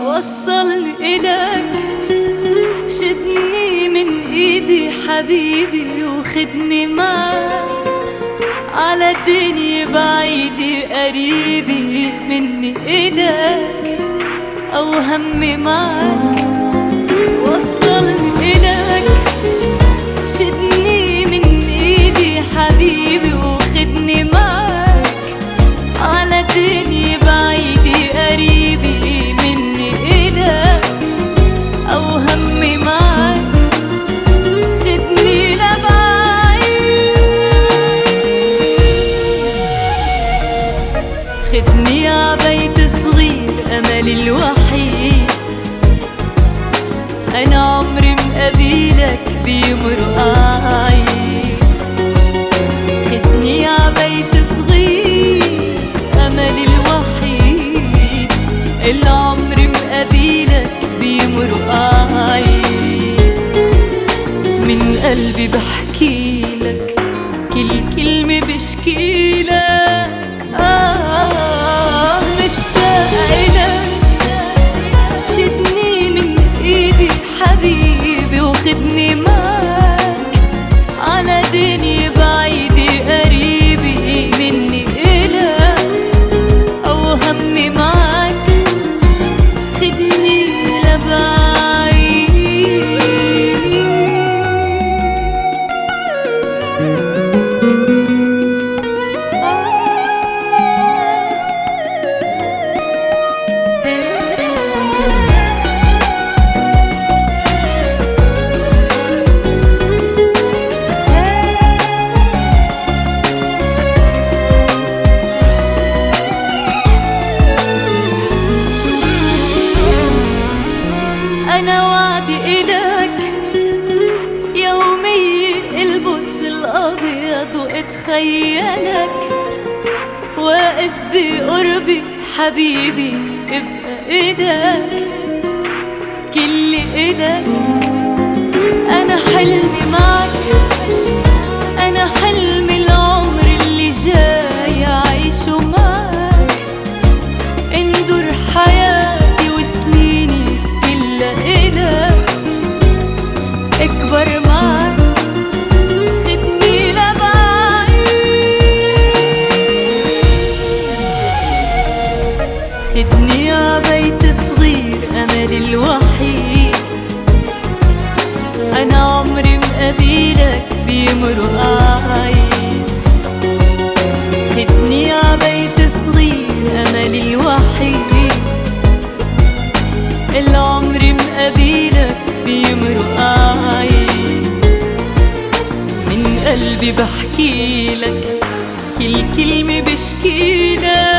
وصلني إلك، شدني من إيدي حبيبي وخدني معك على الدنيا بعيدة قريبي مني إلك أو همي معك. وصلني إلك، شدني من إيدي حبيبي وخدني معك على الدنيا بعيدة قريبي مني إلك أو همي معك. خدني لبعيد، خدني عبيت صغير أملي الوحيد. أنا عمري مقابلك بيمرق عيد. خدني عبيت صغير أملي الوحيد، العمر مقابلك بيمرق عيد. من قلبي بحكيلك، كل كلمة بشكيلك. مشتاقة إلك، شدني من إيدي حبيبي وخدني معك على دنيا بعيدة قريبي مني إلك أو همي معك. خدني لبعيد. أنا وعدي إلك يومي البس الأبيض وأتخيلك واقف بقربي حبيبي ابقى إلك كل إلك. أنا حلمي معك، أنا حلمي العمر اللي جاي أعيشه معك. اندر حياتي وسنيني إلك اكبر معك. خدني لبعيد، خدني عبيت صغير أملي الوحيد. أنا عمري مقابلك بيمرق عيد. خدني عبيت صغير أملي الوحيد، العمر مقابلك بيمرق عيد. من قلبي بحكيلك، كل كلمة بشكيلك.